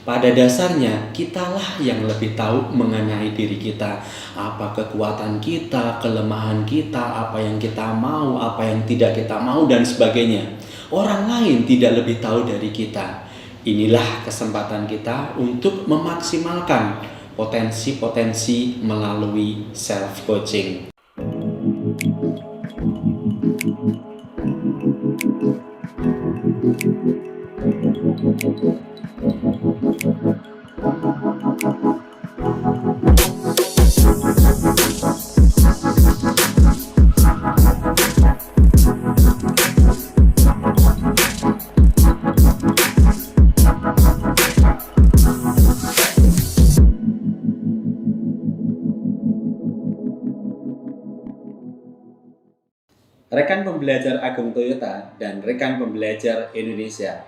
Pada dasarnya, kitalah yang lebih tahu mengenai diri kita. Apa kekuatan kita, kelemahan kita, apa yang kita mau, apa yang tidak kita mau, dan sebagainya. Orang lain tidak lebih tahu dari kita. Inilah kesempatan kita untuk memaksimalkan potensi-potensi melalui self-coaching. Rekan pembelajar Agung Toyota dan rekan pembelajar Indonesia,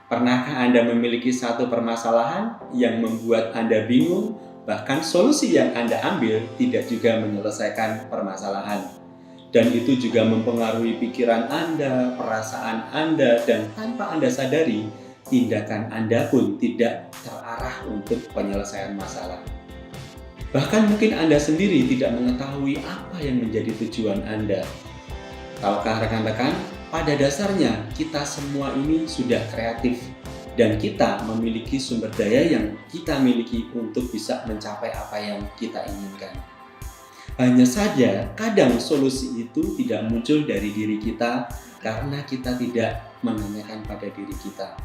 pernahkah Anda memiliki satu permasalahan yang membuat Anda bingung, bahkan solusi yang Anda ambil tidak juga menyelesaikan permasalahan? Dan itu juga mempengaruhi pikiran Anda, perasaan Anda, dan tanpa Anda sadari, tindakan Anda pun tidak terarah untuk penyelesaian masalah. Bahkan mungkin Anda sendiri tidak mengetahui apa yang menjadi tujuan Anda. Tahukah rekan-rekan, pada dasarnya kita semua ini sudah kreatif dan kita memiliki sumber daya yang kita miliki untuk bisa mencapai apa yang kita inginkan. Hanya saja kadang solusi itu tidak muncul dari diri kita karena kita tidak menanyakan pada diri kita.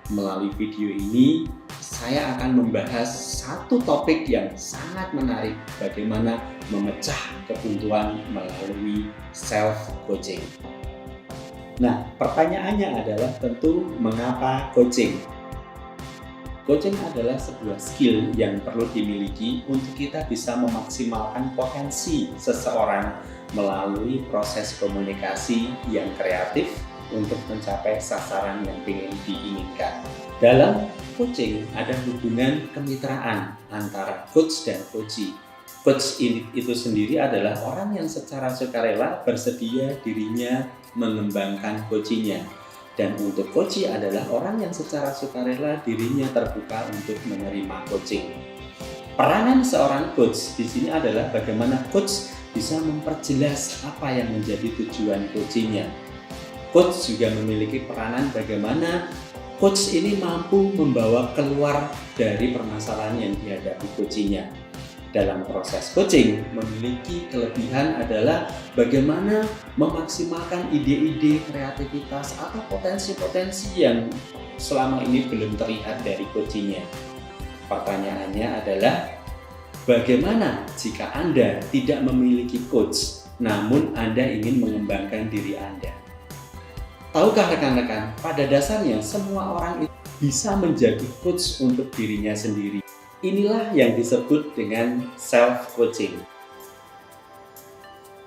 Melalui video ini, saya akan membahas satu topik yang sangat menarik, bagaimana memecah kebuntuan melalui self-coaching. Nah, pertanyaannya adalah tentu mengapa coaching? Coaching adalah sebuah skill yang perlu dimiliki untuk kita bisa memaksimalkan potensi seseorang melalui proses komunikasi yang kreatif untuk mencapai sasaran yang ingin diinginkan. Dalam coaching ada hubungan kemitraan antara coach dan coachee. Coach itu sendiri adalah orang yang secara sukarela bersedia dirinya mengembangkan coachee-nya. Dan untuk coachee adalah orang yang secara sukarela dirinya terbuka untuk menerima coaching. Peranan seorang coach di sini adalah bagaimana coach bisa memperjelas apa yang menjadi tujuan coachee-nya. Coach juga memiliki peranan bagaimana coach ini mampu membawa keluar dari permasalahan yang dihadapi coachee-nya. Dalam proses coaching, memiliki kelebihan adalah bagaimana memaksimalkan ide-ide, kreativitas, atau potensi-potensi yang selama ini belum terlihat dari coachee-nya. Pertanyaannya adalah, bagaimana jika Anda tidak memiliki coach, namun Anda ingin mengembangkan diri Anda? Tahukah rekan-rekan, pada dasarnya semua orang itu bisa menjadi coach untuk dirinya sendiri. Inilah yang disebut dengan self-coaching.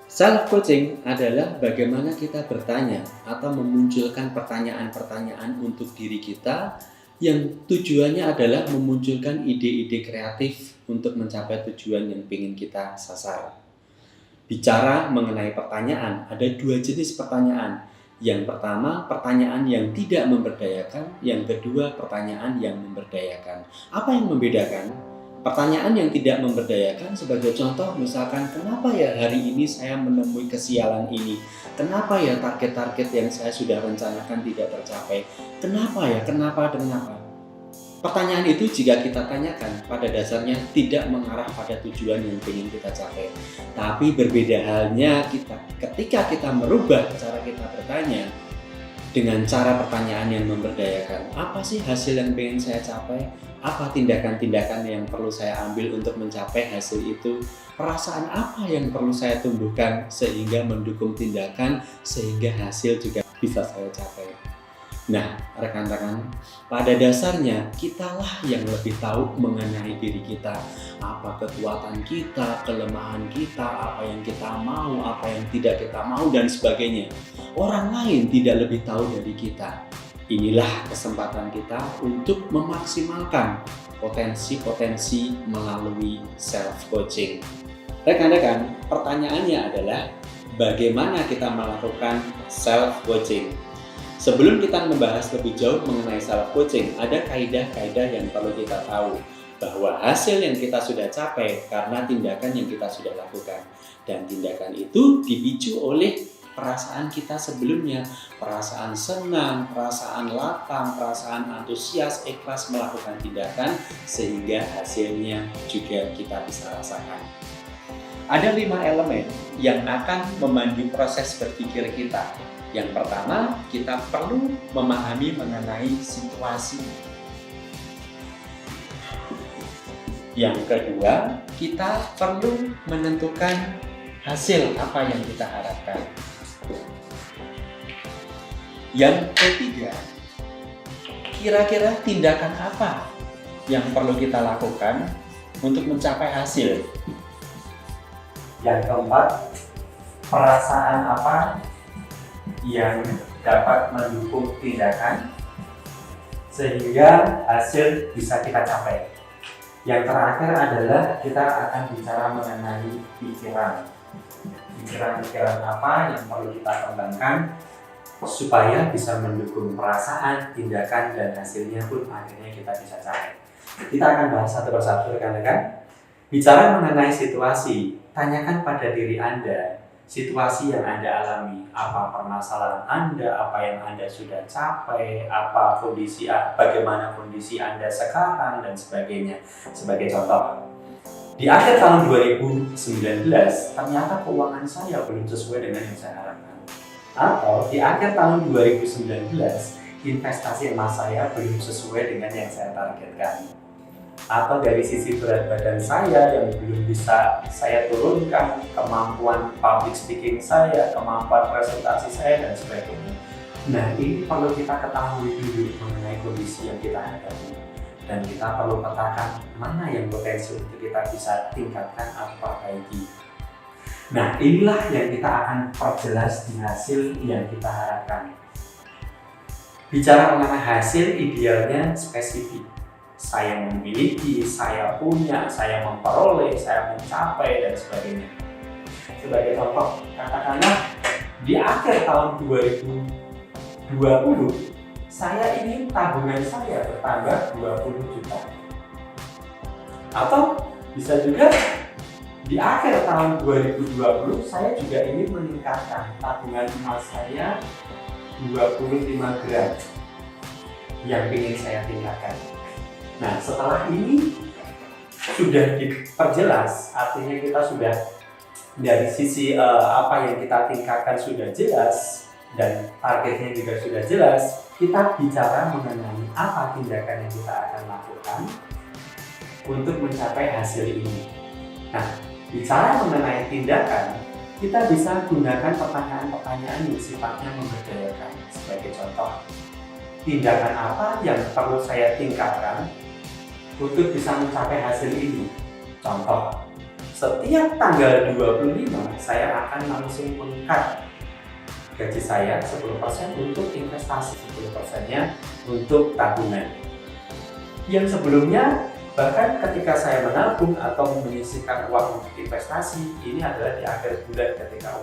Self-coaching adalah bagaimana kita bertanya atau memunculkan pertanyaan-pertanyaan untuk diri kita yang tujuannya adalah memunculkan ide-ide kreatif untuk mencapai tujuan yang ingin kita sasar. Bicara mengenai pertanyaan, ada dua jenis pertanyaan. Yang pertama, pertanyaan yang tidak memberdayakan. Yang kedua, pertanyaan yang memberdayakan. Apa yang membedakan? Pertanyaan yang tidak memberdayakan sebagai contoh, misalkan, kenapa ya hari ini saya menemui kesialan ini? Kenapa ya target-target yang saya sudah rencanakan tidak tercapai? Kenapa ya? Kenapa? Pertanyaan itu jika kita tanyakan pada dasarnya tidak mengarah pada tujuan yang ingin kita capai. Tapi berbeda halnya ketika kita merubah cara kita bertanya dengan cara pertanyaan yang memberdayakan. Apa sih hasil yang ingin saya capai? Apa tindakan-tindakan yang perlu saya ambil untuk mencapai hasil itu? Perasaan apa yang perlu saya tumbuhkan sehingga mendukung tindakan sehingga hasil juga bisa saya capai? Nah, rekan-rekan, pada dasarnya kitalah yang lebih tahu mengenai diri kita. Apa kekuatan kita, kelemahan kita, apa yang kita mau, apa yang tidak kita mau, dan sebagainya. Orang lain tidak lebih tahu dari kita. Inilah kesempatan kita untuk memaksimalkan potensi-potensi melalui self-coaching. Rekan-rekan, pertanyaannya adalah bagaimana kita melakukan self-coaching? Sebelum kita membahas lebih jauh mengenai self-coaching, ada kaidah-kaidah yang perlu kita tahu bahwa hasil yang kita sudah capai karena tindakan yang kita sudah lakukan. Dan tindakan itu dipicu oleh perasaan kita sebelumnya, perasaan senang, perasaan lapang, perasaan antusias, ikhlas melakukan tindakan sehingga hasilnya juga kita bisa rasakan. Ada 5 elemen yang akan memandu proses berpikir kita. Yang pertama, kita perlu memahami mengenai situasi. Yang kedua, kita perlu menentukan hasil apa yang kita harapkan. Yang ketiga, kira-kira tindakan apa yang perlu kita lakukan untuk mencapai hasil. Yang keempat, perasaan apa yang dapat mendukung tindakan sehingga hasil bisa kita capai. Yang terakhir adalah kita akan bicara mengenai pikiran. Pikiran-pikiran apa yang perlu kita kembangkan supaya bisa mendukung perasaan, tindakan, dan hasilnya pun akhirnya kita bisa capai. Kita akan bahas satu persatu rekan-rekan. Bicara mengenai situasi, tanyakan pada diri Anda, situasi yang Anda alami, apa permasalahan Anda, apa yang Anda sudah capai, apa kondisi, bagaimana kondisi Anda sekarang, dan sebagainya. Sebagai contoh, di akhir tahun 2019, ternyata keuangan saya belum sesuai dengan yang saya harapkan. Atau di akhir tahun 2019, investasi emas saya belum sesuai dengan yang saya targetkan. Atau dari sisi berat badan saya yang belum bisa saya turunkan, kemampuan public speaking saya, kemampuan presentasi saya, dan sebagainya. Nah, ini perlu kita ketahui dulu mengenai kondisi yang kita hadapi. Dan kita perlu petakan mana yang potensi untuk kita bisa tingkatkan atau perbaiki. Nah, inilah yang kita akan perjelas di hasil yang kita harapkan. Bicara mengenai hasil, idealnya spesifik. Saya memiliki, saya punya, saya memperoleh, saya mencapai, dan sebagainya. Sebagai contoh, katakanlah di akhir tahun 2020, saya ingin tabungan saya bertambah 20 juta. Atau bisa juga di akhir tahun 2020, saya juga ingin meningkatkan tabungan emas saya 25 gram yang ingin saya tingkatkan. Nah, setelah ini sudah diperjelas, artinya kita sudah dari sisi apa yang kita tingkatkan sudah jelas dan targetnya juga sudah jelas. Kita bicara mengenai apa tindakan yang kita akan lakukan untuk mencapai hasil ini. Nah, bicara mengenai tindakan, kita bisa gunakan pertanyaan-pertanyaan yang sifatnya memberdayakan. Sebagai contoh, tindakan apa yang perlu saya tingkatkan untuk bisa mencapai hasil ini? Contoh, setiap tanggal 25 saya akan langsung mengangkat gaji saya 10% untuk investasi, 10%-nya untuk tabungan. Yang sebelumnya, bahkan ketika saya menabung atau menyisihkan uang untuk investasi, ini adalah di akhir bulan ketika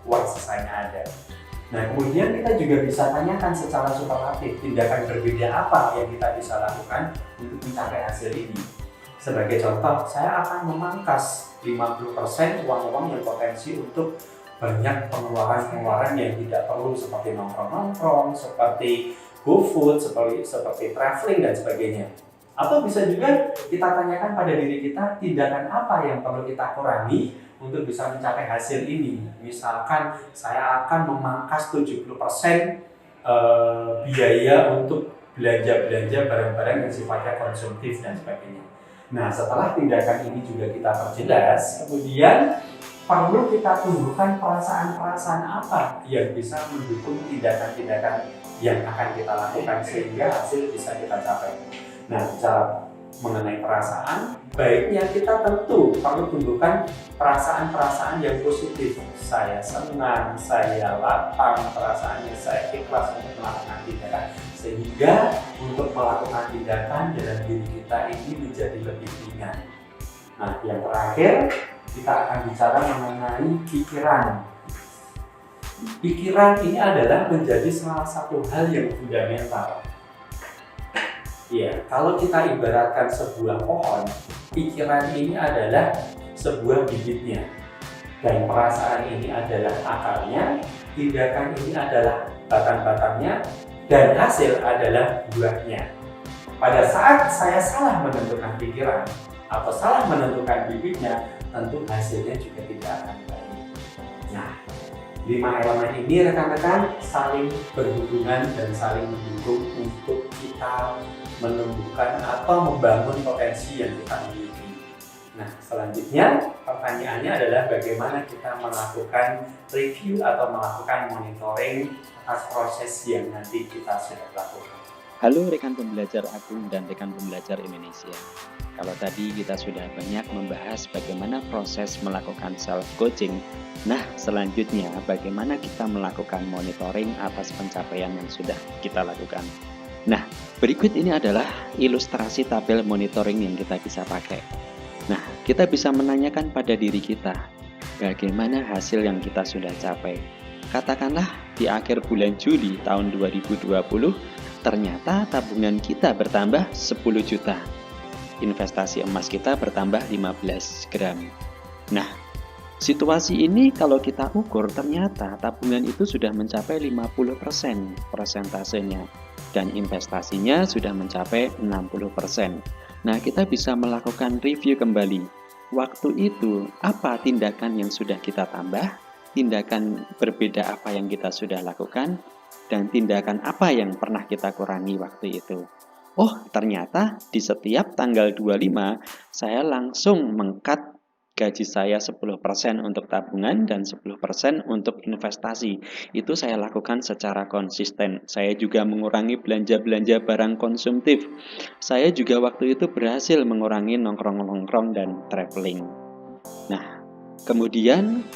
uang sisanya ada. Nah, kemudian kita juga bisa tanyakan secara superlatif, tindakan berbeda apa yang kita bisa lakukan untuk mencapai hasil ini. Sebagai contoh, saya akan memangkas 50% uang-uang yang potensi untuk banyak pengeluaran-pengeluaran yang tidak perlu, seperti nongkrong-nongkrong, seperti GoFood, seperti traveling, dan sebagainya. Atau bisa juga kita tanyakan pada diri kita, tindakan apa yang perlu kita kurangi untuk bisa mencapai hasil ini. Misalkan saya akan memangkas 70% biaya untuk belanja barang-barang yang sifatnya konsumtif dan sebagainya. Nah, setelah tindakan ini juga kita perjelas, kemudian perlu kita tumbuhkan perasaan-perasaan apa yang bisa mendukung tindakan-tindakan yang akan kita lakukan sehingga hasil bisa kita capai. Nah, bicara mengenai perasaan, baiknya kita tentu perlu tumbuhkan perasaan-perasaan yang positif. Saya senang, saya lapang, perasaannya saya ikhlas untuk melakukan tindakan. Sehingga untuk melakukan tindakan dalam diri kita ini menjadi lebih ringan. Nah, yang terakhir, kita akan bicara mengenai pikiran. pikiran ini adalah menjadi salah satu hal yang fundamental. Ya, kalau kita ibaratkan sebuah pohon, pikiran ini adalah sebuah bibitnya, dan perasaan ini adalah akarnya, tindakan ini adalah batang-batangnya, dan hasil adalah buahnya. Pada saat saya salah menentukan pikiran atau salah menentukan bibitnya, tentu hasilnya juga tidak akan baik. Nah, 5 elemen ini rekan-rekan saling berhubungan dan saling mendukung untuk kita menumbuhkan atau membangun potensi yang kita miliki. Nah, selanjutnya pertanyaannya adalah bagaimana kita melakukan review atau melakukan monitoring atas proses yang nanti kita sudah lakukan. Halo rekan pembelajar Agung dan rekan pembelajar Indonesia. Kalau tadi kita sudah banyak membahas bagaimana proses melakukan self-coaching, nah selanjutnya bagaimana kita melakukan monitoring atas pencapaian yang sudah kita lakukan. Nah, berikut ini adalah ilustrasi tabel monitoring yang kita bisa pakai. Nah, kita bisa menanyakan pada diri kita, bagaimana hasil yang kita sudah capai. Katakanlah di akhir bulan Juli tahun 2020, ternyata tabungan kita bertambah 10 juta. Investasi emas kita bertambah 15 gram. Nah, situasi ini kalau kita ukur ternyata tabungan itu sudah mencapai 50% persentasenya dan investasinya sudah mencapai 60%. Nah, kita bisa melakukan review kembali. Waktu itu apa tindakan yang sudah kita tambah, tindakan berbeda apa yang kita sudah lakukan, dan tindakan apa yang pernah kita kurangi waktu itu. Oh, ternyata di setiap tanggal 25 saya langsung meng-cut gaji saya 10% untuk tabungan dan 10% untuk investasi. Itu saya lakukan secara konsisten. Saya juga mengurangi belanja-belanja barang konsumtif. Saya juga waktu itu berhasil mengurangi nongkrong-nongkrong dan traveling. Nah, kemudian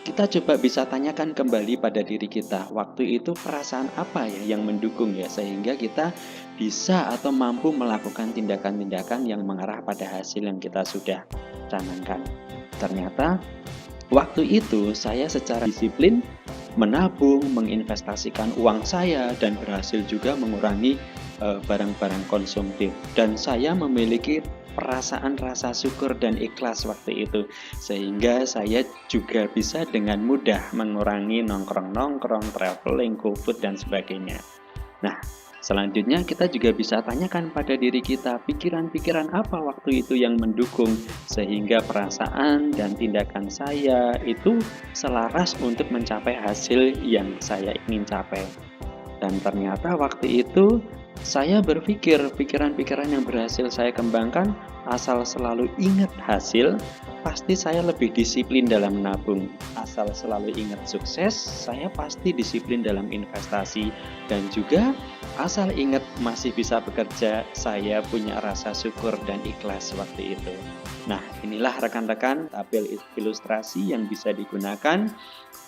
kita coba bisa tanyakan kembali pada diri kita, waktu itu perasaan apa ya yang mendukung ya, sehingga kita bisa atau mampu melakukan tindakan-tindakan yang mengarah pada hasil yang kita sudah canangkan. Ternyata waktu itu saya secara disiplin menabung, menginvestasikan uang saya dan berhasil juga mengurangi barang-barang konsumtif. Dan saya memiliki perasaan rasa syukur dan ikhlas waktu itu, sehingga saya juga bisa dengan mudah mengurangi nongkrong-nongkrong, traveling, GoFood dan sebagainya. Nah, selanjutnya kita juga bisa tanyakan pada diri kita, pikiran-pikiran apa waktu itu yang mendukung sehingga perasaan dan tindakan saya itu selaras untuk mencapai hasil yang saya ingin capai. Dan ternyata waktu itu saya berpikir pikiran-pikiran yang berhasil saya kembangkan, asal selalu ingat hasil, pasti saya lebih disiplin dalam menabung. Asal selalu ingat sukses, saya pasti disiplin dalam investasi. Dan juga asal ingat masih bisa bekerja, saya punya rasa syukur dan ikhlas waktu itu. Nah, inilah rekan-rekan tabel ilustrasi yang bisa digunakan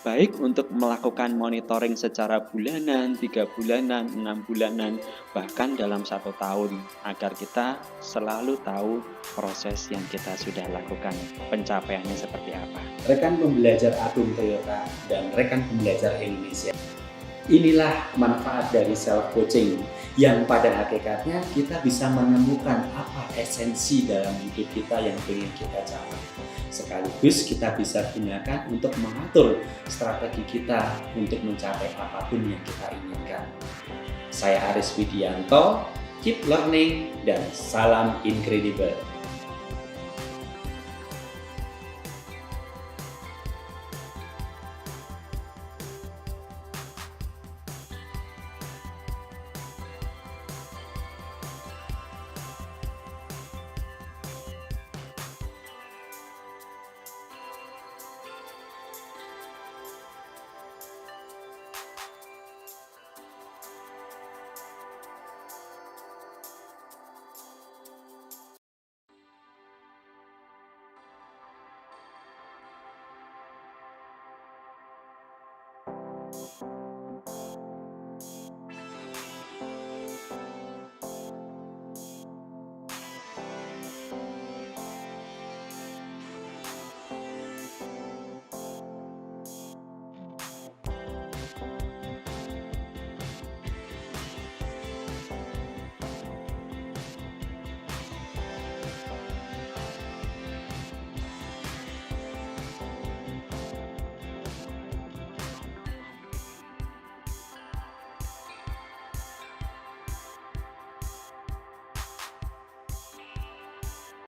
baik untuk melakukan monitoring secara bulanan, 3 bulanan, 6 bulanan, bahkan dalam 1 tahun, agar kita selalu tahu proses yang kita sudah lakukan, pencapaiannya seperti apa. Rekan pembelajar Agung Toyota dan rekan pembelajar Indonesia, inilah manfaat dari self-coaching yang pada hakikatnya kita bisa menemukan apa esensi dalam hidup kita yang ingin kita capai. Sekaligus kita bisa gunakan untuk mengatur strategi kita untuk mencapai apapun yang kita inginkan. Saya Aris Widianto, keep learning dan salam incredible.